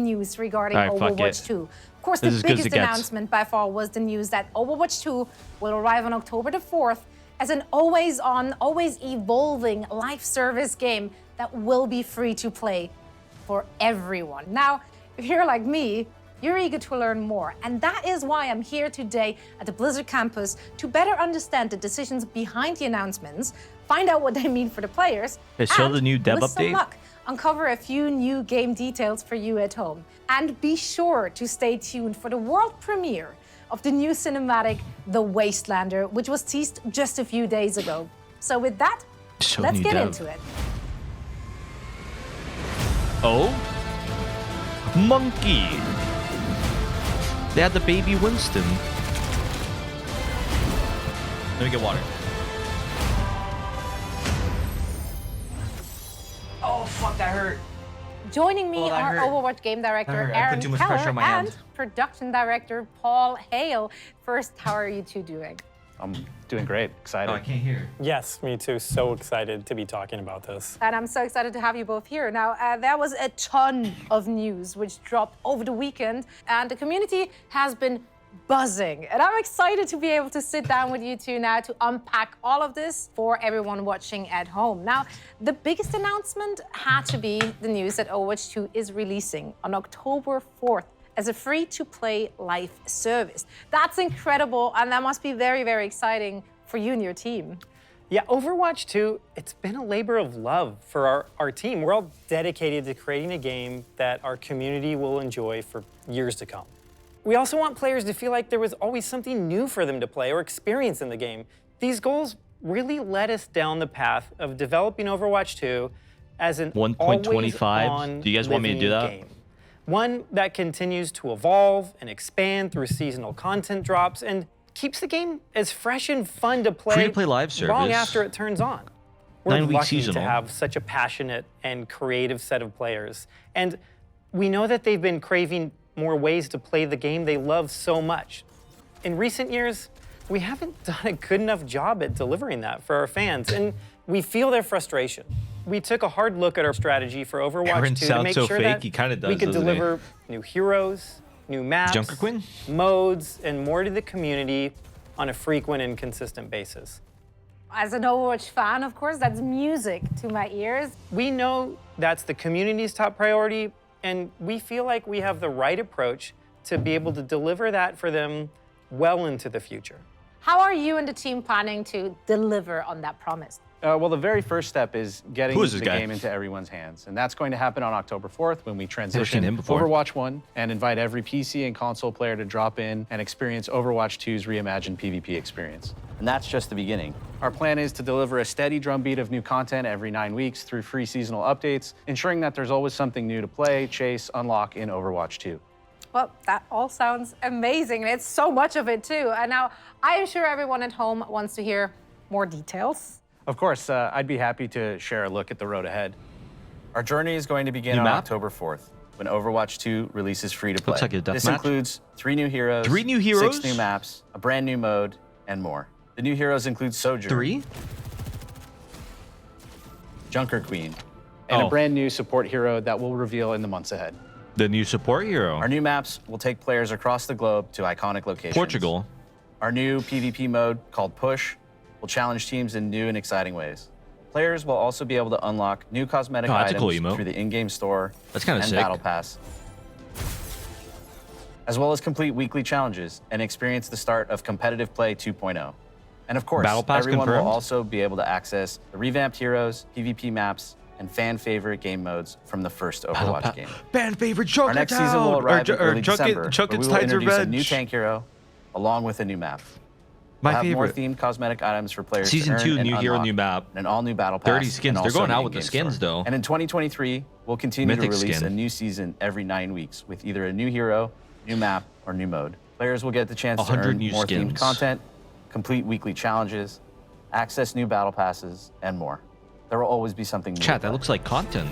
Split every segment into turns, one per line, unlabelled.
News regarding
All right,
Overwatch 2. Of course, the biggest
gets.
announcement by far was the news that Overwatch 2 will arrive on October the 4th as an always-on, always-evolving live service game that will be free to play for everyone. Now, if you're like me, you're eager to learn more, and that is why I'm here today at the Blizzard campus to better understand the decisions behind the announcements, find out what they mean for the players,
They show
and
the new dev
with some
update.
luck, uncover a few new game details for you at home. And be sure to stay tuned for the world premiere of the new cinematic, The Wastelander, which was teased just a few days ago. So with that, let's get into it.
Oh? Monkey! They had the baby Winston. Let me get water.
Oh, fuck, that hurt.
Joining me
Oh, that
are
hurt.
Overwatch game director
That hurt. I
Aaron
put too much pressure
Keller
on my hand.
and production director Paul Hale. First, how are you two doing?
I'm doing great, excited.
Oh, I can't hear.
Yes, me too. So excited to be talking about this.
And I'm so excited to have you both here. Now, there was a ton of news which dropped over the weekend, and the community has been buzzing. And I'm excited to be able to sit down with you two now to unpack all of this for everyone watching at home. Now, the biggest announcement had to be the news that Overwatch 2 is releasing on October 4th as a free-to-play live service. That's incredible, and that must be very, very exciting for you and your team.
Yeah, Overwatch 2, it's been a labor of love for our team. We're all dedicated to creating a game that our community will enjoy for years to come. We also want players to feel like there was always something new for them to play or experience in the game. These goals really led us down the path of developing Overwatch 2 as an
1.25. Do you guys want me to do that?
Game. One that continues to evolve and expand through seasonal content drops and keeps the game as fresh and fun to play,
Free-to-play live service.
long after it turns on. We're
9-week
lucky
seasonal.
to have such a passionate and creative set of players. And we know that they've been craving more ways to play the game they love so much. In recent years, we haven't done a good enough job at delivering that for our fans, and we feel their frustration. We took a hard look at our strategy for Overwatch
Aaron
2 to
sounds
make
so
sure
fake,
that
he kinda does,
we could
doesn't he?
deliver new heroes, new maps,
Junker Queen?
modes, and more to the community on a frequent and consistent basis.
As an Overwatch fan, of course, that's music to my ears.
We know that's the community's top priority, and we feel like we have the right approach to be able to deliver that for them well into the future.
How are you and the team planning to deliver on that promise?
Well, the very first step is getting
Who is this
the
guy?
game into everyone's hands. And that's going to happen on October 4th when we
seen
transition
him before.
Overwatch 1 and invite every PC and console player to drop in and experience Overwatch 2's reimagined PvP experience. And that's just the beginning. Our plan is to deliver a steady drumbeat of new content every 9 weeks through free seasonal updates, ensuring that there's always something new to play, chase, unlock in Overwatch 2.
Well, that all sounds amazing, and it's so much of it too. And now, I am sure everyone at home wants to hear more details.
Of course, I'd be happy to share a look at the road ahead.
Our journey is going to begin
New
on
map?
October 4th, when Overwatch 2 releases free to play.
Looks like a
This
deathmatch.
includes 3 new heroes,
3 new heroes?
6 new maps, a brand new mode, and more. The new heroes include Sojourn,
3?
Junker Queen.
And
Oh.
a brand new support hero that we'll reveal in the months ahead.
The new support hero.
Our new maps will take players across the globe to iconic locations.
Portugal.
Our new PvP mode, called Push, will challenge teams in new and exciting ways. Players will also be able to unlock new cosmetic
Oh, that's a
items
cool emote.
through the in-game store
That's kinda
and
sick.
Battle Pass, as well as complete weekly challenges and experience the start of competitive play 2.0. And of course,
Battle Pass
everyone
confirmed?
will also be able to access the revamped heroes, PvP maps, and fan favorite game modes from the first Overwatch game.
Fan favorite
Our
Chunket
next season will
Town!
arrive in early
Chunket-
December, where
Chunket's
we will
Tides
introduce a
Revenge.
new tank hero, along with a new map.
My
We'll have more
favorite.
themed cosmetic items for players
Season
to earn
2,
and
new hero,
unlock,
new map.
and an all-new battle pass.
30 skins.
and
They're
also
going
an
out with the
in-game
skins,
store.
though.
And in 2023, we'll continue
Mythic
to release
skin.
a new season every 9 weeks with either a new hero, new map, or new mode. Players will get the chance to
100
earn
new
more themed
skins.
content, complete weekly challenges, access new battle passes, and more. There will always be something new.
Chat,
to
that
play.
looks like content.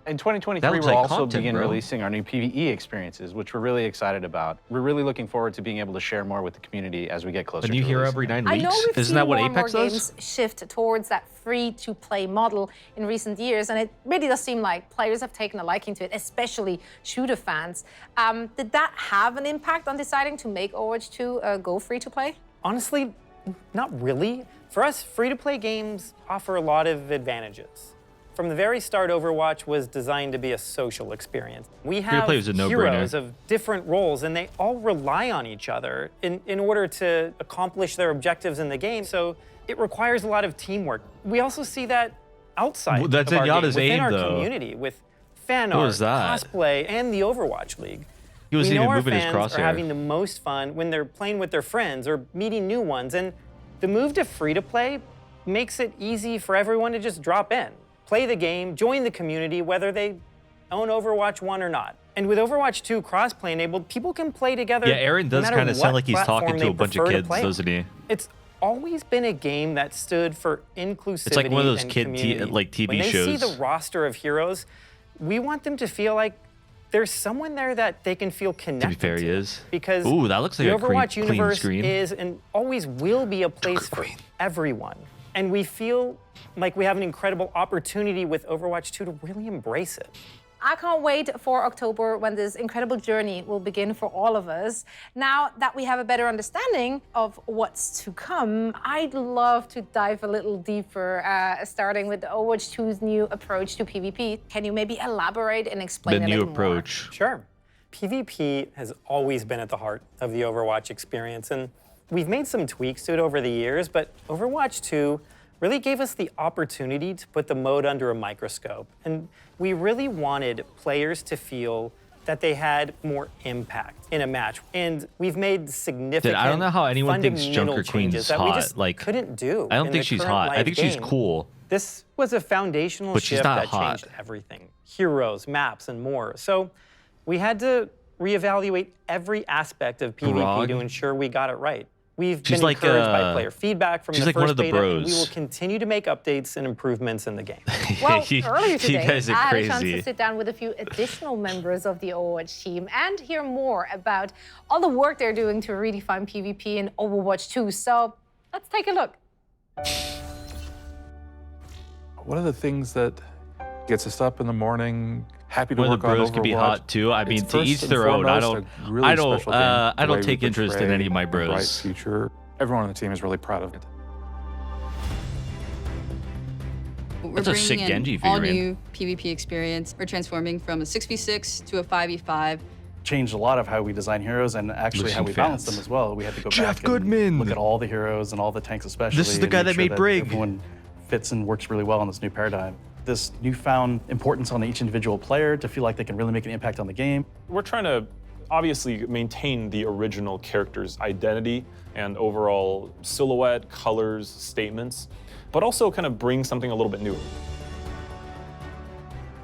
In 2023,
That looks
we'll
like
also
content,
begin
bro.
releasing our new PvE experiences, which we're really excited about. We're really looking forward to being able to share more with the community as we get closer
A
to
new hero
releasing
every
them.
9
I
weeks?
know we've
Isn't
seen
that what
more and more
Apex does?
games shift towards that free-to-play model in recent years, and it really does seem like players have taken a liking to it, especially shooter fans. Did that have an impact on deciding to make Overwatch 2 go free-to-play?
Honestly, not really. For us, free-to-play games offer a lot of advantages. From the very start, Overwatch was designed to be a social experience. We have
Free-to-play was a no-brainer.
heroes of different roles, and they all rely on each other in order to accomplish their objectives in the game, so it requires a lot of teamwork. We also see that outside
Well, that's
of our game,
Zenyatta's
within
aim,
our
though.
community, with fan
What
art,
was that?
cosplay, and the Overwatch League.
He was
We know
even
our
moving his
fans
crosshair.
are having the most fun when they're playing with their friends or meeting new ones, and the move to free-to-play makes it easy for everyone to just drop in, play the game, join the community, whether they own Overwatch 1 or not. And with Overwatch 2 crossplay enabled, people can play together.
Yeah, Aaron
no
does
matter
kind of
what
sound like he's
platform
talking to
they
a bunch of
prefer to
kids,
play on.
doesn't he?
It's always been a game that stood for inclusivity.
It's like one of those
and
kid
community.
like TV
when they see
shows.
the roster of heroes, we want them to feel like there's someone there that they can feel
To
connected
be fair, he is.
because
Ooh, that looks like
the
a
Overwatch
clean
universe
screen.
is and always will be a place for everyone. And we feel like we have an incredible opportunity with Overwatch 2 to really embrace it.
I can't wait for October when this incredible journey will begin for all of us. Now that we have a better understanding of what's to come, I'd love to dive a little deeper, starting with Overwatch 2's new approach to PvP. Can you maybe elaborate and explain
The
a
new
little
approach.
Sure. PvP has always been at the heart of the Overwatch experience, and we've made some tweaks to it over the years, but Overwatch 2 really gave us the opportunity to put the mode under a microscope. And we really wanted players to feel that they had more impact in a match. And we've made significant
I don't know how anyone thinks
fundamental
Junker Queen's
changes that we
hot.
just
Like,
couldn't do.
I don't
in
think
the
she's
current
hot. I
live
think she's
game.
cool.
This was a foundational
But she's
shift
not
that
hot.
changed everything. Heroes, maps, and more. So we had to reevaluate every aspect of PvP
Grog?
to ensure we got it right. We've
She's
been
like,
encouraged by player feedback from
she's
the
like one
first
of the
beta, and we
bros.
will continue to make updates and improvements in the game.
Well,
You
earlier today,
guys are
I had a chance to
crazy.
sit down with a few additional members of the Overwatch team and hear more about all the work they're doing to redefine PvP in Overwatch 2. So let's take a look.
One of the things that gets us up in the morning, happy to
One of
work
the
on
bros
Overwatch.
can be hot too. I mean,
It's
to
first
each
and
their own. I
foremost
don't.
a really
I don't.
special game,
I
the way
don't
we
take interest in
portray
any of my
a bright
bros.
future. Everyone on the team is really proud of it.
We're
That's a
bringing
sick
in
Genji
all
figurine.
new PvP experience. We're transforming from a 6v6 to a 5v5.
Changed a lot of how we design heroes and actually how
Losing
we balance
fans.
them as well. We had to go
Jeff
back
Goodman.
and look at all the heroes and all the tanks especially.
This is the
and
guy
make
that
sure
made Brig.
Everyone fits and works really well in this new paradigm. This newfound importance on each individual player to feel like they can really make an impact on the game.
We're trying to obviously maintain the original character's identity and overall silhouette, colors, statements, but also kind of bring something a little bit new.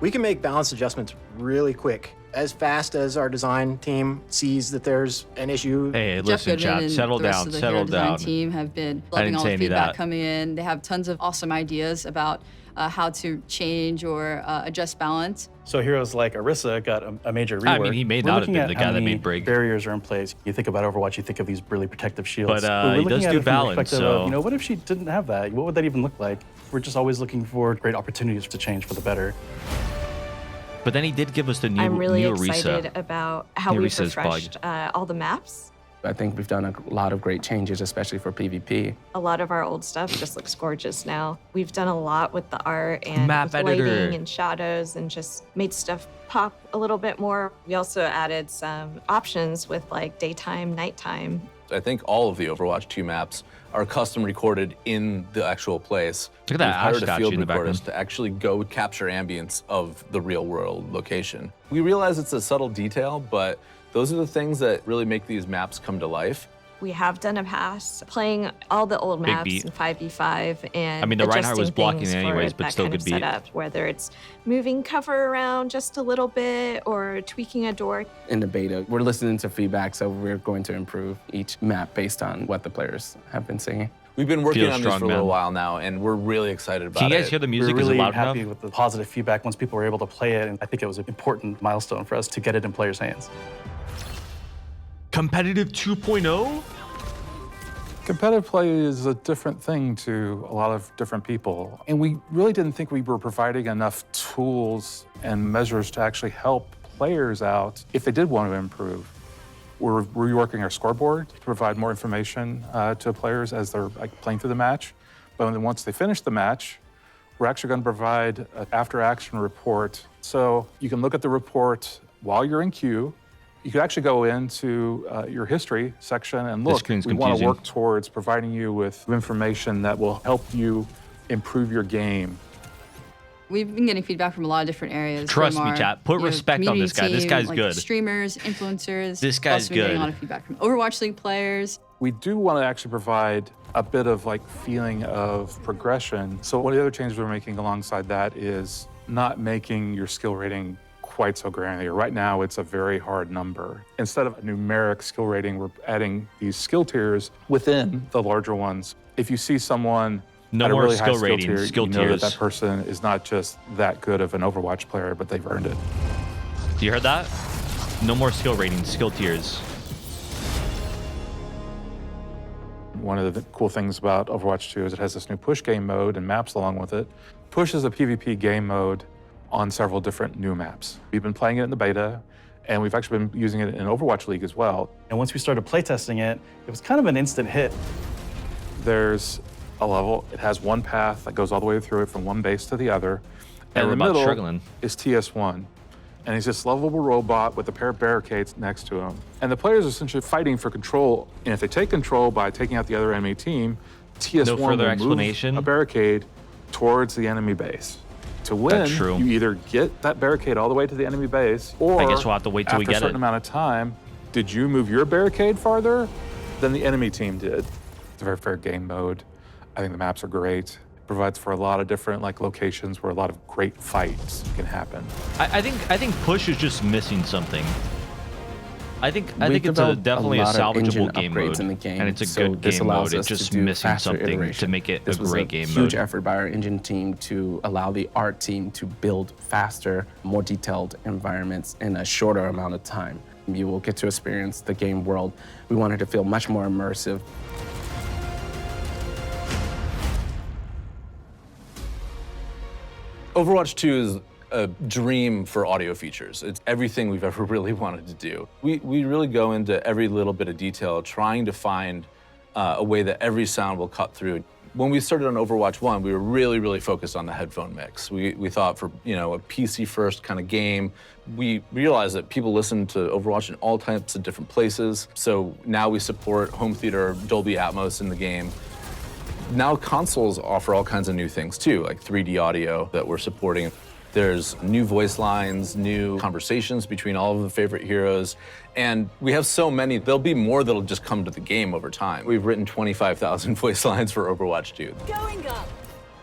We can make balance adjustments really quick, as fast as our design team sees that there's an issue.
Hey,
Jeff
listen,
Goodman
chat.
and
Settle
the rest
down.
of the
Settle
hero design
down.
team have been
I
loving
didn't
all
say
the
any of
feedback
that.
coming in. They have tons of awesome ideas about how to change or adjust balance.
So heroes like Orisa got a major rework.
I mean, he may
We're
not have
looking
been
at
the
how
guy that
many
made Brig.
barriers are in place. You think about Overwatch, you think of these really protective shields.
But,
we're
he
looking
does
at
do
it from the
balance,
perspective of,
so-
you know, what if she didn't have that? What would that even look like? We're just always looking for great opportunities to change for the better.
But then he did give us the new
I'm really
new
excited
Orisa.
about how
New
we've
Orisa's
refreshed all the maps.
I think we've done a lot of great changes, especially for PvP.
A lot of our old stuff just looks gorgeous now. We've done a lot with the art and
Map
with
editor.
lighting and shadows and just made stuff pop a little bit more. We also added some options with like daytime, nighttime.
I think all of the Overwatch 2 maps are custom recorded in the actual place.
Look at that
We've
Ash
hired a
statue
field
in the
recordist
background.
to actually go capture ambience of the real world location. We realize it's a subtle detail, but those are the things that really make these maps come to life.
We have done a pass playing all the old
Big
maps
beat.
in 5v5 and
I mean, the Reinhardt was
adjusting
blocking
things
it
for
anyways, but
that
still
kind
good
of
beat.
setup, whether it's moving cover around just a little bit or tweaking a door.
In the beta, we're listening to feedback, so we're going to improve each map based on what the players have been saying.
We've been working
Feel
on this
strong,
for a little
man.
while now, and we're really excited about it.
Can you guys hear the
We
music?
were really
Is it loud
happy
enough?
with the positive feedback once people were able to play it, and I think it was an important milestone for us to get it in players' hands.
Competitive 2.0?
Competitive play is a different thing to a lot of different people. And we really didn't think we were providing enough tools and measures to actually help players out if they did want to improve. We're reworking our scoreboard to provide more information to players as they're playing through the match. But then once they finish the match, we're actually going to provide an after-action report. So you can look at the report while you're in queue. You could actually go into your history section and look.
screen's
We want to
confusing.
work towards providing you with information that will help you improve your game.
We've been getting feedback from a lot of different areas.
Trust
from
me,
our,
chat. Put
you know,
respect on this guy. This
community
guy's
team,
good.
Streamers, influencers.
This guy's
Also been getting
good.
a lot of feedback from Overwatch League players.
We do want to actually provide a bit of feeling of progression. So one of the other changes we're making alongside that is not making your skill rating quite so granular. Right now, it's a very hard number. Instead of a numeric skill rating, we're adding these skill tiers within the larger ones. If you see someone
No
at a
more
really high
skill
skill
rating,
tier,
skill
you know
tiers.
that person is not just that good of an Overwatch player, but they've earned it.
You heard that? No more skill ratings, skill tiers.
One of the cool things about Overwatch 2 is it has this new push game mode and maps along with it. Push is a PvP game mode on several different new maps. We've been playing it in the beta, and we've actually been using it in Overwatch League as well.
And once we started playtesting it, it was kind of an instant hit.
There's a level, it has one path that goes all the way through it from one base to the other. And in the
Everybody's
middle
struggling.
is TS1. And he's this lovable robot with a pair of barricades next to him. And the players are essentially fighting for control. And if they take control by taking out the other enemy team, TS1
No further
will
explanation?
move a barricade towards the enemy base. To win,
That's true.
you either get that barricade all the way to the enemy base, or
I guess we'll have to wait till we
after a
get
certain
it.
amount of time, did you move your barricade farther than the enemy team did? It's a very fair game mode. I think the maps are great. It provides for a lot of different locations where a lot of great fights can happen.
I think push is just missing something. I think
We've
it's definitely a
lot of
salvageable
engine
game
upgrades
mode,
in the game,
and it's a
so
good
this
game
allows
mode.
us
It's
to
just
do
missing
faster
something to
iteration.
make it
This
a
was
great game
huge
mode.
effort by our engine team to allow the art team to build faster, more detailed environments in a shorter amount of time. You will get to experience the game world. We wanted to feel much more immersive.
Overwatch 2 is a dream for audio features. It's everything we've ever really wanted to do. We really go into every little bit of detail trying to find a way that every sound will cut through. When we started on Overwatch 1, we were really focused on the headphone mix. We thought for a PC-first kind of game, we realized that people listen to Overwatch in all types of different places. So now we support home theater, Dolby Atmos in the game. Now consoles offer all kinds of new things too, like 3D audio that we're supporting. There's new voice lines, new conversations between all of the favorite heroes. And we have so many, there'll be more that'll just come to the game over time. We've written 25,000 voice lines for Overwatch 2.
Going up.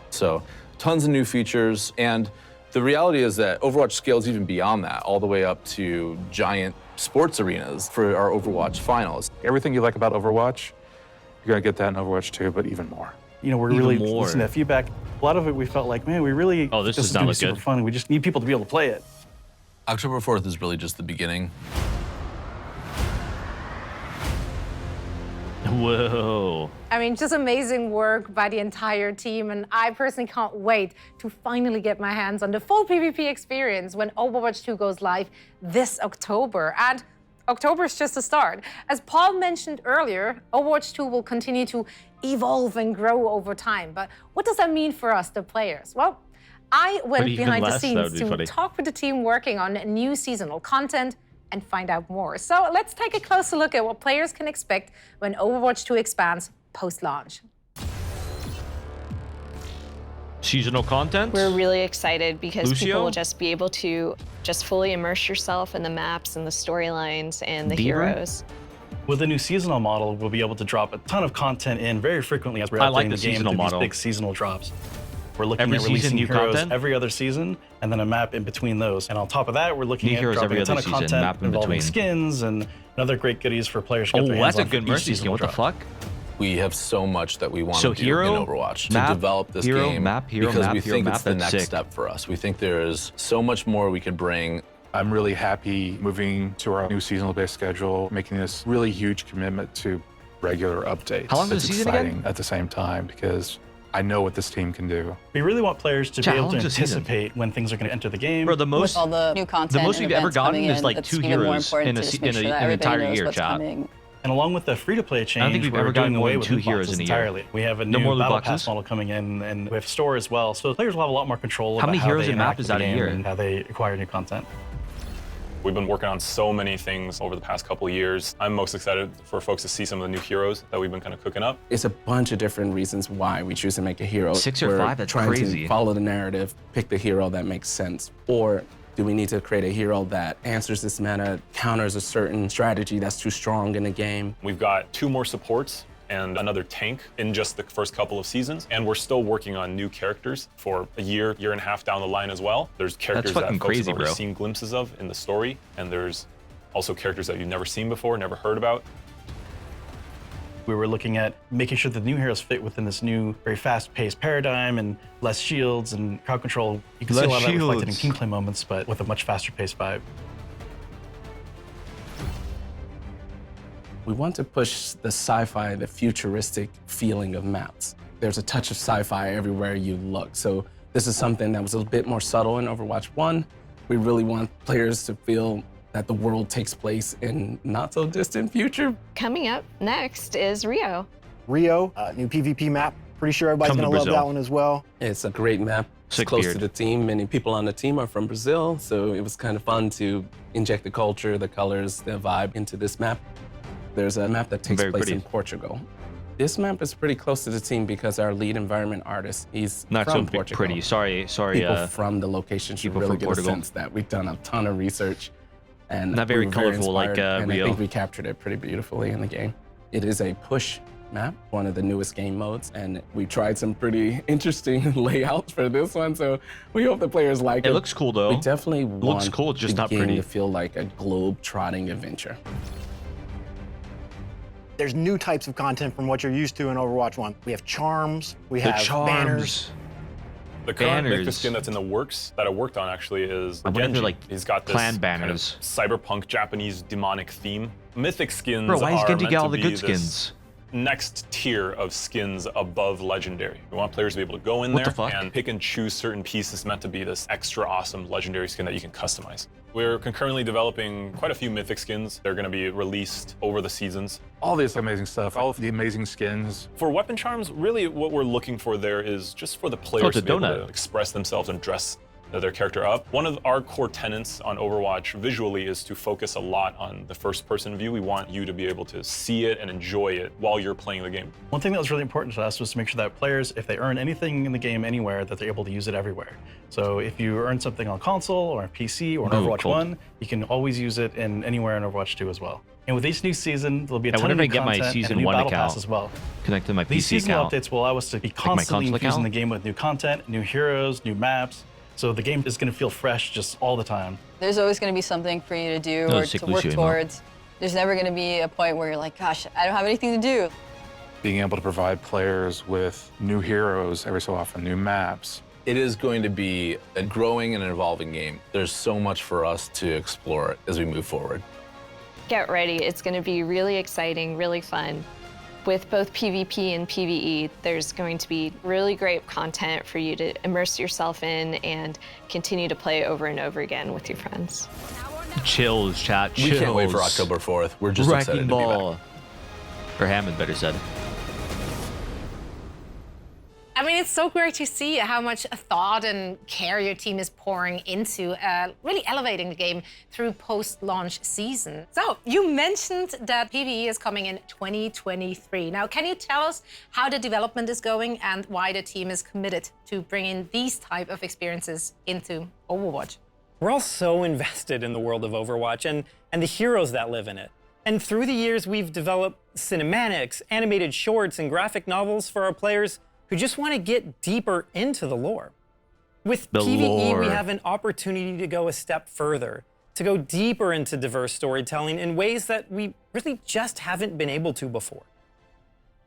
So tons of new features. And the reality is that Overwatch scales even beyond that, all the way up to giant sports arenas for our Overwatch finals.
Everything you like about Overwatch, you're gonna get that in Overwatch 2, but even more.
We're
Even
really
more.
listening to feedback. A lot of it we felt like, man, we really,
this does
is
not
gonna be
look
super
good.
fun. We just need people to be able to play it.
October 4th is really just the beginning.
Whoa.
I mean, just amazing work by the entire team, and I personally can't wait to finally get my hands on the full PvP experience when Overwatch 2 goes live this October. And October is just the start. As Paul mentioned earlier, Overwatch 2 will continue to evolve and grow over time. But what does that mean for us, the players? Well, I went
even
behind the
less, that
scenes
would be
to
funny.
talk with the team working on new seasonal content and find out more. So let's take a closer look at what players can expect when Overwatch 2 expands post-launch.
Seasonal content?
We're really excited because
Lucio?
people will just be able to just fully immerse yourself in the maps and the storylines and the
Beaver?
heroes.
With the new seasonal model, we'll be able to drop a ton of content in very frequently as we're
I like
updating
the
the game
seasonal
to
model.
these big seasonal drops. We're looking
Every
at
season,
releasing
new
heroes
content?
every other season, and then a map in between those. And on top of that, we're looking
New
at
heroes
dropping
every
a ton
other
of
season,
content
map in
involving
between.
skins and other great goodies for players to get
Oh,
their hands
that's a
on for
good
each
Mercy skin.
seasonal
What the
drop.
fuck?
We have so much that we want
So
to do
hero,
in Overwatch
map,
to develop this
hero,
game
map, hero,
because
map,
we
hero,
think
map,
it's the
that's
next
sick.
step for us. We think there is so much more we could bring.
I'm really happy moving to our new seasonal-based schedule, making this really huge commitment to regular updates.
How long is
It's
the season again?
exciting at the same time because I know what this team can do.
We really want players to
Chat,
be
how
able to
long's the season?
anticipate when things are going to enter the game.
Bro, the
With
most
all the new content,
the most
and
we've ever
events coming
gotten is
in,
like
it's
2
even more
heroes
important
in
to
a
just
se-
make
in
sure
a-
that
an
everybody
entire
knows
year,
what's
chat.
coming.
And along with the free-to-play change,
think we've
we're
ever gotten
doing
more
away
than
with
2
loot
heroes
boxes
in a year.
entirely. We have a
No
new
more loot
battle
boxes?
pass model coming in, and we have store as well. So players will have a lot more control
How
about
many
how
heroes
they
and map
interact
is
with
that
the
a
game
year?
and how they acquire new content.
We've been working on so many things over the past couple of years. I'm most excited for folks to see some of the new heroes that we've been kind of cooking up.
It's a bunch of different reasons why we choose to make a hero.
6 or
We're
5, that's
trying
crazy.
to follow the narrative, pick the hero that makes sense. Or do we need to create a hero that answers this meta, counters a certain strategy that's too strong in the game?
We've got 2 more supports and another tank in just the first couple of seasons. And we're still working on new characters for a year, year and a half down the line as well. There's characters that
fucking
folks
crazy,
have already
bro.
seen glimpses of in the story. And there's also characters that you've never seen before, never heard about.
We were looking at making sure the new heroes fit within this new, very fast-paced paradigm and less shields and crowd control. You can see a
Less
lot of that reflected in
shields.
team play moments, but with a much faster-paced vibe.
We want to push the sci-fi, the futuristic feeling of maps. There's a touch of sci-fi everywhere you look. So this is something that was a little bit more subtle in Overwatch 1. We really want players to feel that the world takes place in not so distant future.
Coming up next is Rio.
Rio, new PvP map. Pretty sure everybody's
Come to
gonna love
Brazil.
that one as well.
It's a great map.
Sick
It's close
beard.
to the team. Many people on the team are from Brazil, so it was kind of fun to inject the culture, the colors, the vibe into this map. There's a map that takes
Very
place
pretty.
in Portugal. This map is pretty close to the team because our lead environment artist, he's
Not
from
so
Portugal.
pretty. Sorry.
People from the location should
people
really
from
get
Portugal.
a sense that we've done a ton of research. And
Not very
we were
colorful like,
inspired, and
Rio.
I think we captured it pretty beautifully in the game. It is a push map, one of the newest game modes, and we tried some pretty interesting layouts for this one, so we hope the players like it.
It looks cool though.
We definitely
looks
want
cool, it's just
the
not
game
pretty.
to feel like a globe-trotting adventure.
There's new types of content from what you're used to in Overwatch 1. We have charms, we
The
have
charms.
banners.
The current
Banners.
Mythic skin that's in the works that I worked on actually is
I wonder if
Genji.
they're, like,
He's got this
clan
kind of
banners.
cyberpunk Japanese demonic theme. Mythic skins
Bro, why does
are
Genji
meant
get
to
all the
be
good
this
skins?
next tier of skins above legendary. We want players to be able to go in
What the
there
fuck?
and pick and choose certain pieces meant to be this extra awesome legendary skin that you can customize. We're concurrently developing quite a few mythic skins. They're going to be released over the seasons.
All this amazing stuff, all of the amazing skins.
For weapon charms, really what we're looking for there is just for the players
it's a
to be able
donut.
to express themselves and dress their character up. One of our core tenets on Overwatch visually is to focus a lot on the first person view. We want you to be able to see it and enjoy it while you're playing the game.
One thing that was really important to us was to make sure that players, if they earn anything in the game anywhere, that they're able to use it everywhere. So if you earn something on console or on PC or on
Ooh,
Overwatch
cool.
1, you can always use it in anywhere in Overwatch 2 as well. And with each new season, there'll be a
I
ton
wonder
of
if I
new
get my
content
Season
and a new
1
battle pass
account.
as well.
Connect to my
These
PC
seasonal
account.
updates will allow us to be
my
constantly
console
infusing
account?
the game with new content, new heroes, new maps. So the game is going to feel fresh just all the time.
There's always going to be something for you to do
No,
or
sick
to work
Lucio emote.
towards. There's never going to be a point where you're like, gosh, I don't have anything to do.
Being able to provide players with new heroes every so often, new maps.
It is going to be a growing and an evolving game. There's so much for us to explore as we move forward.
Get ready, it's gonna be really exciting, really fun. With both PvP and PvE, there's going to be really great content for you to immerse yourself in and continue to play over and over again with your friends.
Chills, chat. Chills.
We can't wait for October 4th. We're just excited
Wrecking
to be back.
ball. Or Hammond better said.
I mean, it's so great to see how much thought and care your team is pouring into really elevating the game through post-launch season. So, you mentioned that PvE is coming in 2023. Now, can you tell us how the development is going and why the team is committed to bringing these type of experiences into Overwatch?
We're all so invested in the world of Overwatch and the heroes that live in it. And through the years, we've developed cinematics, animated shorts, and graphic novels for our players who just want to get deeper into the lore. With
The
PvE, we
lore.
have an opportunity to go a step further, to go deeper into diverse storytelling in ways that we really just haven't been able to before.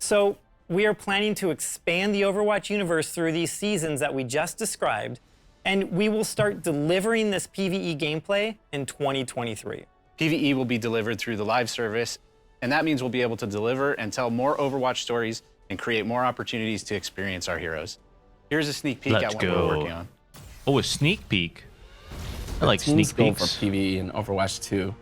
So we are planning to expand the Overwatch universe through these seasons that we just described, and we will start delivering this PvE gameplay in 2023.
PvE will be delivered through the live service, and that means we'll be able to deliver and tell more Overwatch stories and create more opportunities to experience our heroes. Here's a sneak peek at what we're working on.
Oh, a sneak peek. I like
team's
sneak
goal
peeks.
for PvE and Overwatch 2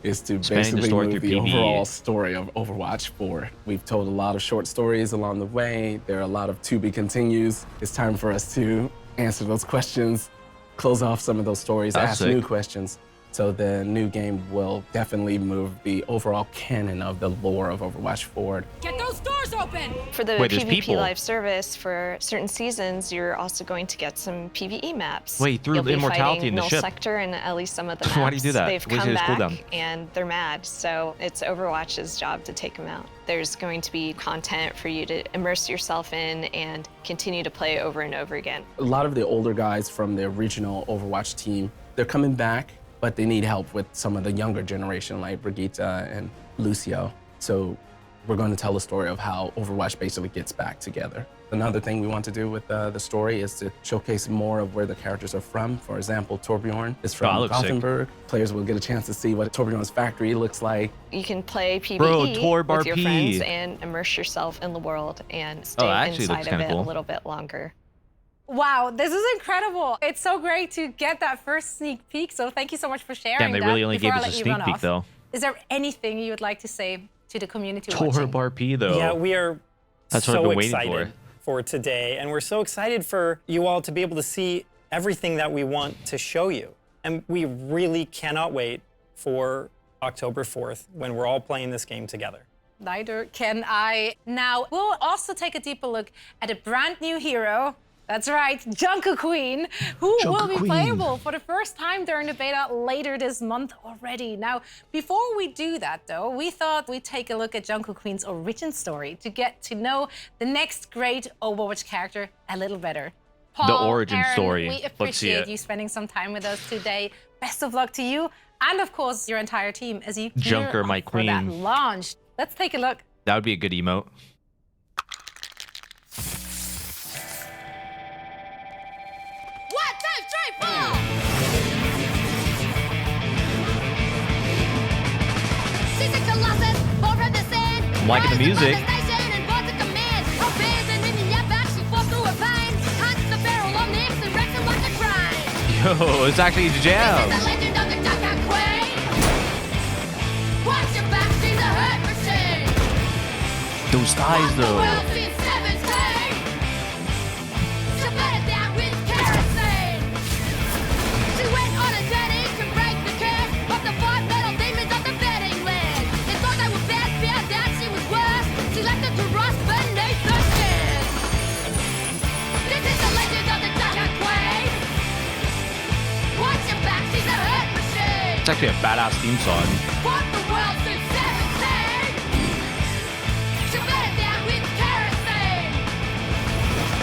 is to
Expanding the
basically
story
move
through
the
PvE.
overall story of Overwatch 4. We've told a lot of short stories along the way. There are a lot of to-be continues. It's time for us to answer those questions, close off some of those stories,
That's
ask
sick.
new questions. So the new game will definitely move the overall canon of the lore of Overwatch forward.
Get those doors open! For the
Wait, there's
PvP
people.
live service, for certain seasons, you're also going to get some PvE maps.
Wait, through
You'll be
immortality
fighting
in the
Null
ship.
Sector and at least some of the maps.
Why do you do that?
They've
Where's
come
his
back
cooldown?
and they're mad, so it's Overwatch's job to take them out. There's going to be content for you to immerse yourself in and continue to play over and over again.
A lot of the older guys from the original Overwatch team, they're coming back, but they need help with some of the younger generation like Brigitte and Lucio. So we're going to tell the story of how Overwatch basically gets back together. Another thing we want to do with the story is to showcase more of where the characters are from. For example, Torbjorn is from
looks sick.
Gothenburg. Players will get a chance to see what Torbjorn's factory looks like.
You can play PvE
Torbar
with your
P.
friends and immerse yourself in the world and stay
actually looks
inside of
kinda
it
cool.
a little bit longer.
Wow, this is incredible. It's so great to get that first sneak peek. So thank you so much for sharing
Damn, they
that.
really only
Before
gave
I
us a
let you
sneak
run
peek,
off,
though.
Is there anything you would like to say to the community watching?
Torbar P, though.
Yeah, we are
That's what I've
so
been waiting
excited for today, and we're so excited for you all to be able to see everything that we want to show you. And we really cannot wait for October 4th when we're all playing this game together.
Neither can I. Now, we'll also take a deeper look at a brand new hero. That's right, Junker Queen, who will be playable for the first time during the beta later this month already. Now, before we do that, though, we thought we'd take a look at Junker Queen's origin story to get to know the next great Overwatch character a little better. Paul,
The origin
Aaron,
story.
we
Let's see
appreciate
it.
you spending some time with us today. Best of luck to you, and of course, your entire team as you gear
Junker,
up
my
for that
queen.
launch. Let's take a look.
That would be a good emote. I'm liking the music. Yo, it's actually jams. Those thighs, though. It's actually a badass theme song.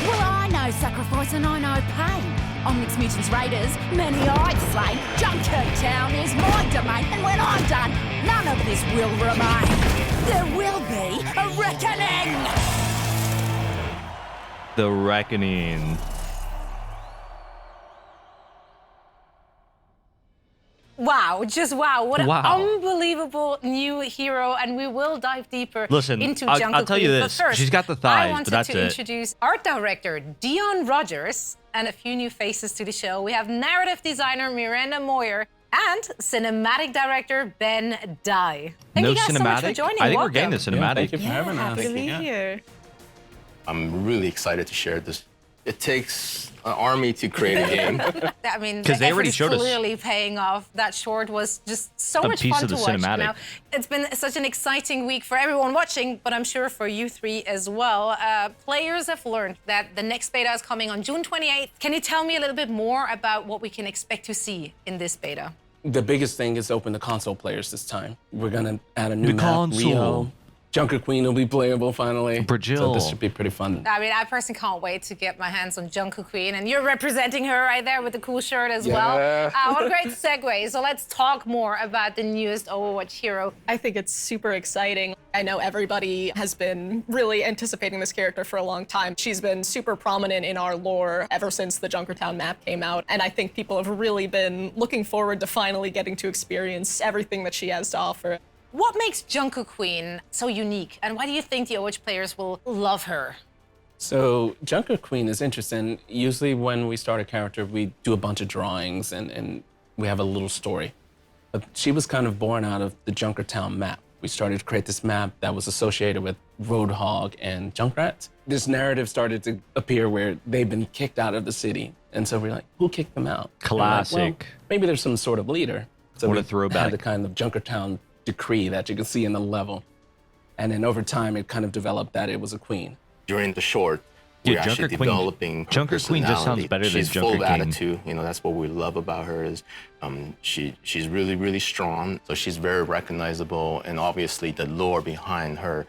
Well, I know sacrifice and I know pain. On Mixed Mutants Raiders, many I've slain. Junker Town is my domain, and when I'm done, none of this will remain. There will be a reckoning!
The Reckoning.
Wow, just wow. What
Wow.
an unbelievable new hero. And we will dive deeper
Listen,
into
I'll
Junker
tell you
Queen.
this.
But first,
She's got the
I
thighs,
wanted
but that's
to
it.
introduce art director Dion Rogers and a few new faces to the show. We have narrative designer Miranda Moyer and cinematic director Ben Dye. Thank
No
you guys so much for
cinematic?
joining.
I think we're
Welcome.
getting the cinematic.
Thank you for having us.
Happy to be here.
I'm really excited to share this. It takes an army to create a game.
I mean,
'Cause
the
they
effort
already
is
showed us
clearly paying off. That short was just so
a
much
piece
fun
of
to
the
watch.
cinematic.
Now, it's been such an exciting week for everyone watching, but I'm sure for you three as well. Players have learned that the next beta is coming on June 28th. Can you tell me a little bit more about what we can expect to see in this beta?
The biggest thing is open to console players this time. We're gonna add a new
The
map,
console.
Rio. Junker Queen will be playable finally.
Brazil.
So this should be pretty fun.
I mean, I personally can't wait to get my hands on Junker Queen, and you're representing her right there with the cool shirt as well. What a great segue. So let's talk more about the newest Overwatch hero.
I think it's super exciting. I know everybody has been really anticipating this character for a long time. She's been super prominent in our lore ever since the Junkertown map came out, and I think people have really been looking forward to finally getting to experience everything that she has to offer.
What makes Junker Queen so unique, and why do you think the Overwatch players will love her?
So Junker Queen is interesting. Usually when we start a character, we do a bunch of drawings and we have a little story. But she was kind of born out of the Junkertown map. We started to create this map that was associated with Roadhog and Junkrat. This narrative started to appear where they've been kicked out of the city. And so we're like, who kicked them out?
Classic.
Like, well, maybe there's some sort of leader. So
What
we
a throwback.
had the kind of Junkertown decree that you can see in the level. And then over time, it kind of developed that it was a queen.
During the short,
Dude,
we're actually
Junker Queen-
developing her
Junker Queen just sounds
personality.
better than
She's full
Junker
of
King.
attitude. You know, that's what we love about her is she's really, really strong. So she's very recognizable, and obviously the lore behind her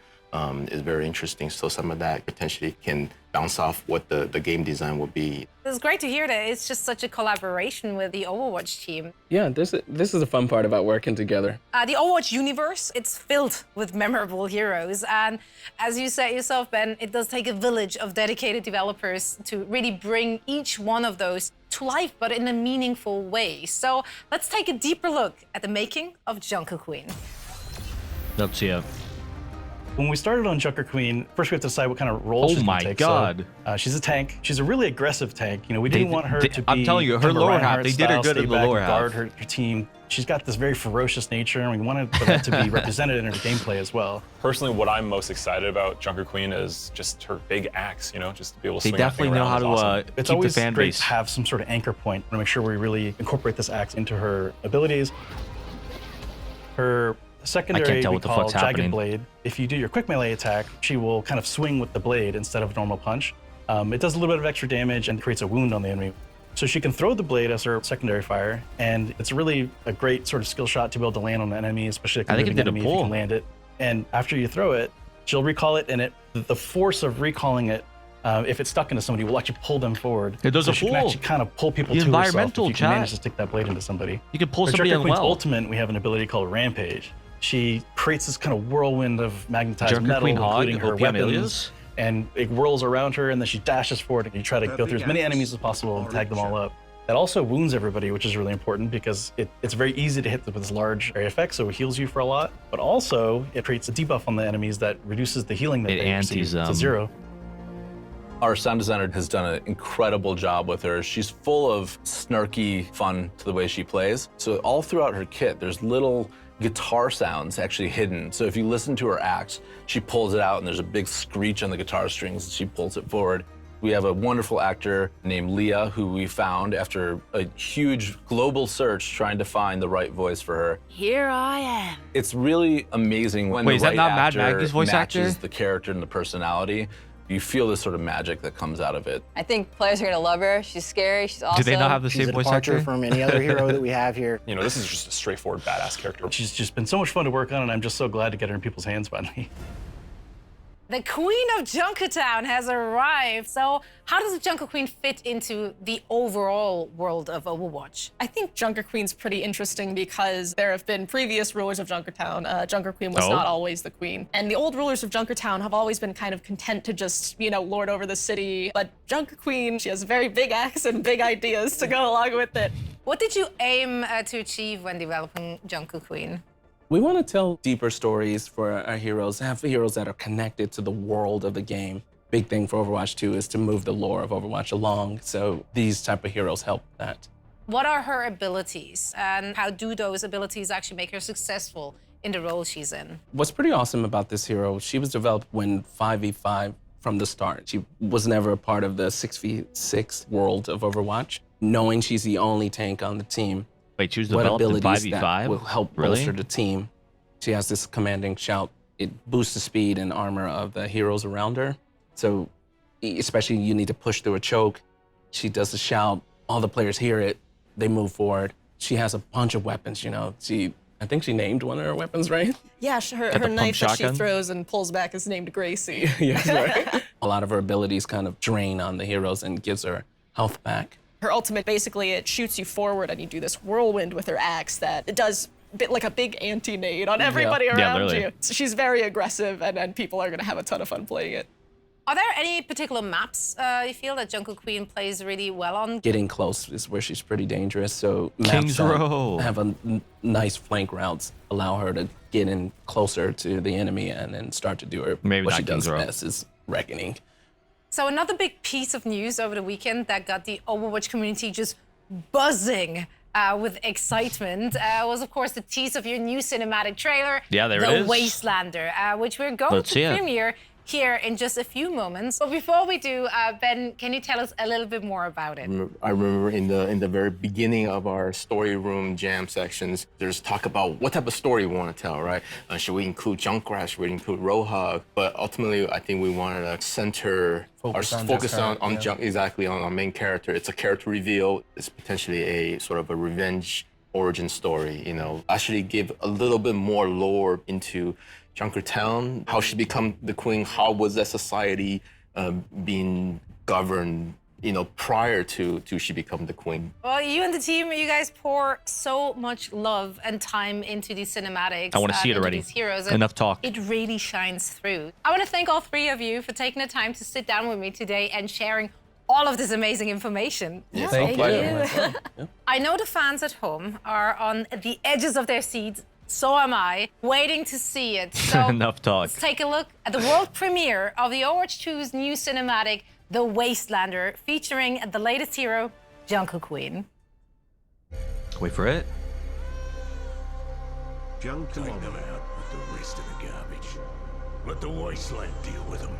is very interesting. So some of that potentially can bounce off what the game design will be.
It's great to hear that it's just such a collaboration with the Overwatch team.
Yeah, this is the fun part about working together.
The Overwatch universe, it's filled with memorable heroes. And as you said yourself, Ben, it does take a village of dedicated developers to really bring each one of those to life, but in a meaningful way. So let's take a deeper look at the making of Junker Queen.
Let's see.
When we started on Junker Queen, first we have to decide what kind of role
Oh
she's
my
gonna take.
God.
So, she's a tank. She's a really aggressive tank. You know, we didn't want her to be.
I'm telling you, her
kind of a
lower half,
Reinhardt
they did her
style,
good in
stay
the
back
lower
and
half.
guard her team. She's got this very ferocious nature, and we wanted for that to be represented in her gameplay as well.
Personally, what I'm most excited about Junker Queen is just her big axe, you know, just to be able to
They
swing that thing
definitely know
around
how
is
to
awesome.
It's
keep
always
the fan
great
base.
to have some sort of anchor point to make sure we really incorporate this axe into her abilities. Her secondary
tell
we
what the
call
fuck's
Jagged
happening.
Blade. If you do your quick melee attack, she will kind of swing with the blade instead of a normal punch. It does a little bit of extra damage and creates a wound on the enemy. So she can throw the blade as her secondary fire, and it's really a great sort of skill shot to be able to land on an enemy, especially like
I think it
moving
did a
enemy if you
pull.
can land it. And after you throw it, she'll recall it, and the force of recalling it, if it's stuck into somebody, will actually pull them forward.
It does
so
a
she can
pull.
actually kind of pull people
The
to herself
environmental
if you can manage
chat.
to stick that blade into somebody.
You can pull
For
somebody
Junker
in
Queen's
well.
ultimate, we have an ability called Rampage. She creates this kind of whirlwind of magnetized
Junker
metal,
Queen Hog,
including her
OP
weapons,
Amelia's.
and it whirls around her, and then she dashes forward, and you try to go through as many enemies as possible and tag them all up. That also wounds everybody, which is really important because it's very easy to hit with this large area effect, so it heals you for a lot. But also, it creates a debuff on the enemies that reduces the healing that
It
they receive
antis
to
them.
0.
Our sound designer has done an incredible job with her. She's full of snarky fun to the way she plays. So all throughout her kit, there's little guitar sounds actually hidden. So if you listen to her axe, she pulls it out and there's a big screech on the guitar strings and she pulls it forward. We have a wonderful actor named Leah who we found after a huge global search trying to find the right voice for her.
Here I am.
It's really amazing when
Wait,
the
is that
right
not Mad
actor
Maggie's voice
matches
actor?
the character and the personality. You feel this sort of magic that comes out of it.
I think players are gonna love her. She's scary. She's awesome.
Do they not have the
She's
same
a
voice
departure
actor?
from any other hero that we have here.
You know, this is just a straightforward badass character.
She's just been so much fun to work on, and I'm just so glad to get her in people's hands finally.
The Queen of Junkertown has arrived. So how does the Junker Queen fit into the overall world of Overwatch?
I think Junker Queen's pretty interesting because there have been previous rulers of Junkertown. Junker Queen was
Oh.
not always the queen. And the old rulers of Junkertown have always been kind of content to just, lord over the city. But Junker Queen, she has a very big axe and big ideas to go along with it.
What did you aim to achieve when developing Junker Queen?
We want to tell deeper stories for our heroes, have heroes that are connected to the world of the game. Big thing for Overwatch 2 is to move the lore of Overwatch along, so these type of heroes help that.
What are her abilities and how do those abilities actually make her successful in the role she's in?
What's pretty awesome about this hero, she was developed when 5v5 from the start. She was never a part of the 6v6 world of Overwatch. Knowing she's the only tank on the team,
Wait, she was
what
developed in
abilities
5v5?
that will help
Really?
bolster the team. She has this commanding shout. It boosts the speed and armor of the heroes around her. So especially you need to push through a choke. She does the shout, all the players hear it, they move forward. She has a bunch of weapons, She I think she named one of her weapons, right?
Yeah, her knife that she throws and pulls back is named Gracie.
Yes, right. A lot of her abilities kind of drain on the heroes and gives her health back.
Her ultimate, basically, it shoots you forward and you do this whirlwind with her axe that it does like a big anti-nade on everybody around you. So she's very aggressive and people are going to have a ton of fun playing it.
Are there any particular maps you feel that Jungle Queen plays really well on?
Getting close is where she's pretty dangerous, so
King's
maps that
Row.
have a nice flank routes allow her to get in closer to the enemy and then start to do her
Maybe
what
not
she does
King's Row.
best is reckoning.
So another big piece of news over the weekend that got the Overwatch community just buzzing with excitement was, of course, the tease of your new cinematic trailer,
Yeah, there
The
it is.
Wastelander, which we're going
Let's see
to
it.
premiere here in just a few moments. But before we do, Ben, can you tell us a little bit more about it?
I remember in the very beginning of our story room jam sections, there's talk about what type of story we want to tell, right? Should we include Junkrat? Should we include Roadhog? But ultimately, I think we wanted to center
Focus
on Junk, exactly on our main character. It's a character reveal. It's potentially a sort of a revenge origin story. You know, actually give a little bit more lore into Junkertown, how she become the queen, how was that society being governed, you know, prior to she become the queen.
Well, you and the team, you guys pour so much love and time into these cinematics.
I want to see it
into
already.
These heroes, and
Enough talk.
It really shines through. I want to thank all three of you for taking the time to sit down with me today and sharing all of this amazing information.
Yes,
Thank
pleasure.
you.
I know the fans at home are on the edges of their seats. So am I, waiting to see it. So
Enough talk.
let's take a look at the world premiere of the Overwatch 2's new cinematic, The Wastelander, featuring the latest hero, Jungle Queen.
Wait for it.
Take them out with the rest of the garbage. Let the wasteland deal with them.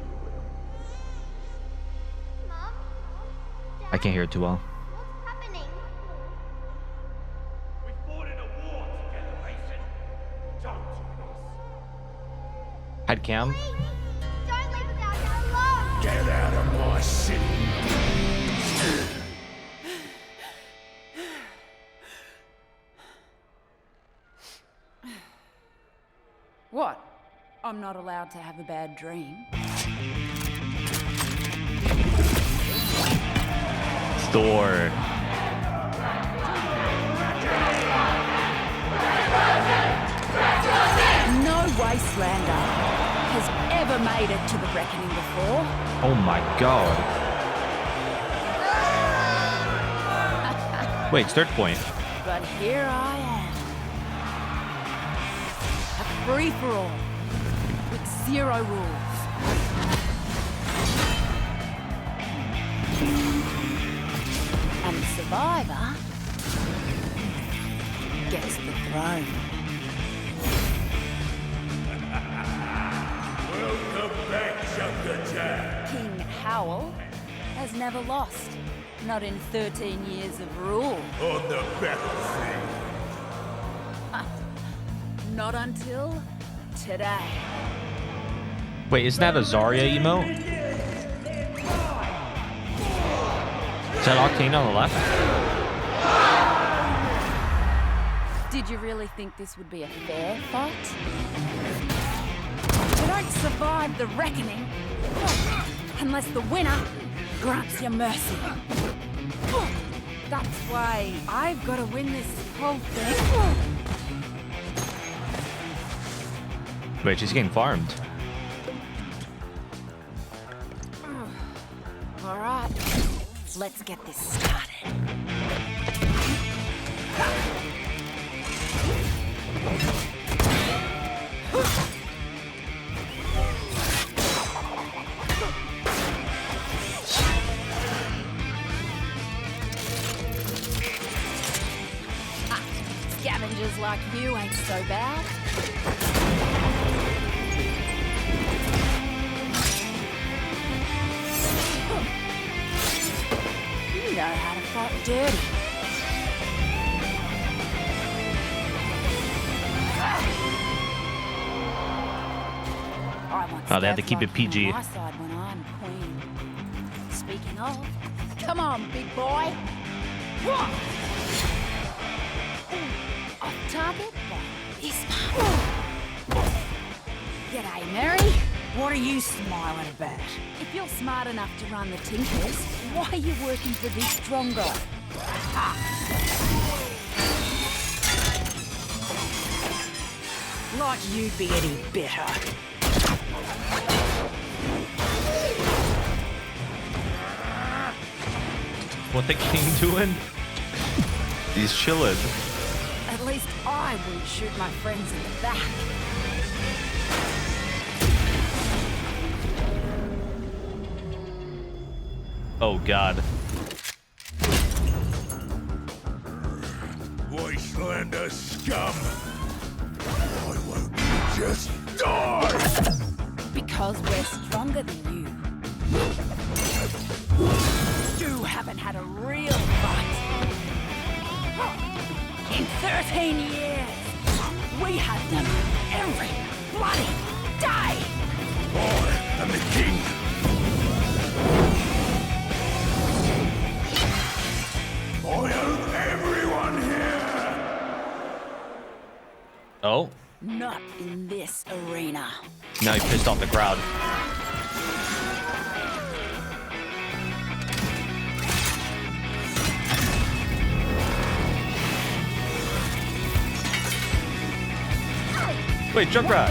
I can't hear it too well.
We fought in a war together, Mason. Don't do
Head cam.
this. Get out of my city.
What? I'm not allowed to have a bad dream?
Thor.
No Wastelander has ever made it to the reckoning before.
Oh my god. Wait, start point.
But here I am. A free-for-all with zero rules. And the survivor gets the throne.
Welcome back, Junkertown.
King Howell has never lost. Not in 13 years of rule.
On the battlefield.
Not until today.
Wait, isn't that a Zarya emote? Is that Octane on the left?
Did you really think this would be a fair fight? You don't survive the reckoning unless the winner grants you mercy. That's why I've got to win this whole thing.
Wait, she's getting farmed.
All right, let's get this started. Scavengers like you ain't so bad. You know how to fight dirty.
Oh, they had to keep it PG.
My side when I'm queen. Speaking of, come on, big boy. Off target, but this much. G'day, Mary. What are you smiling about? If you're smart enough to run the Tinkers, why are you working for this strong guy? Like you'd be any better.
What the king doing? He's chilling.
At least I wouldn't shoot my friends in the back.
Oh God.
Wastelander scum! Why won't you just die?
Because we're stronger than you. You haven't had a real fight. In 13 years, we had them every bloody day.
I am the king. I own everyone here.
Oh.
Not in this arena.
Now he pissed off the crowd. Wait, Junkrat.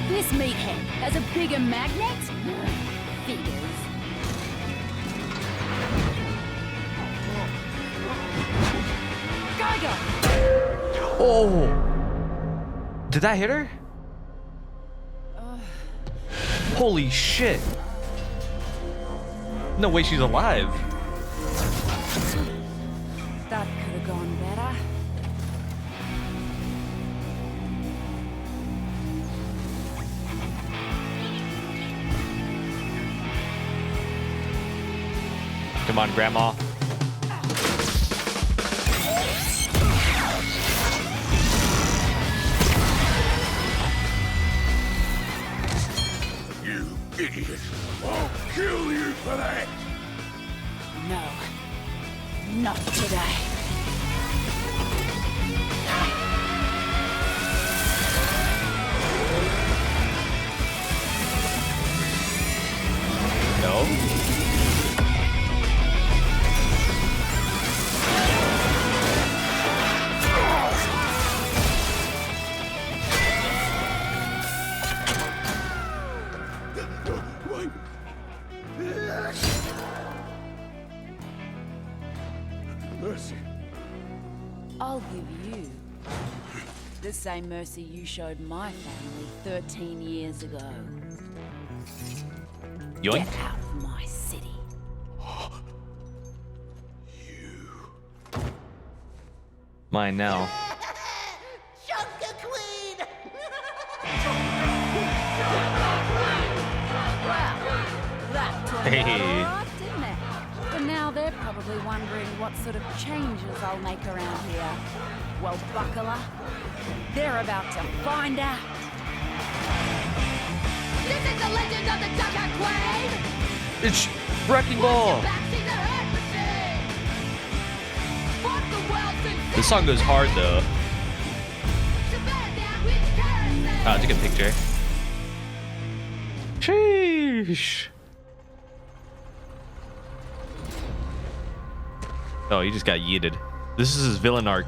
This meathead has a bigger magnet? Figures. Go!
Oh! Did that hit her? Holy shit! No way she's alive.
That could have gone better.
Come on, Grandma.
You idiot! I'll kill you for that!
No. Not today.
No.
Mercy.
I'll give you the same mercy you showed my family 13 years ago.
Yoink.
Get out of my city.
Mine now.
That turned
Hey.
out all right, didn't it? But now they're probably wondering what sort of changes I'll make around here. Well, buckler, they're about to find out. This is the legend of the Ducker Queen!
It's Wrecking Ball. This song goes hard though. Oh, it's a good picture. Sheesh. Oh, he just got yeeted. This is his villain arc.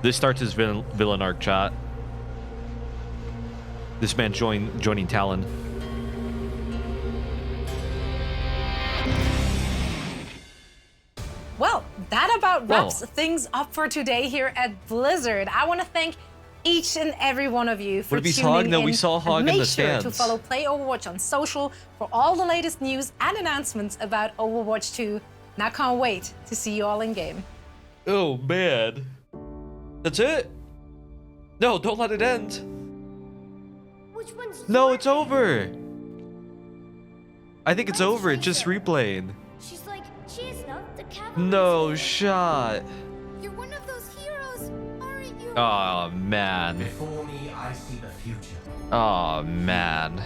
This starts his villain arc, chat. This man joining Talon.
Well, that about wraps things up for today here at Blizzard. I want to thank each and every one of you for
Would it be
tuning
Hog? No,
in.
we saw Hog in
Make
the
sure to
stands.
follow Play Overwatch on social for all the latest news and announcements about Overwatch 2. And I can't wait to see you all in game.
Oh man. That's it? No, don't let it end.
Which one's
No, it's over. I think it's over. It's just replaying.
She's like, she is not the cavalry.
No shot.
You're one of those heroes, aren't you?
Oh man.
Before me, I see the future.
Oh man.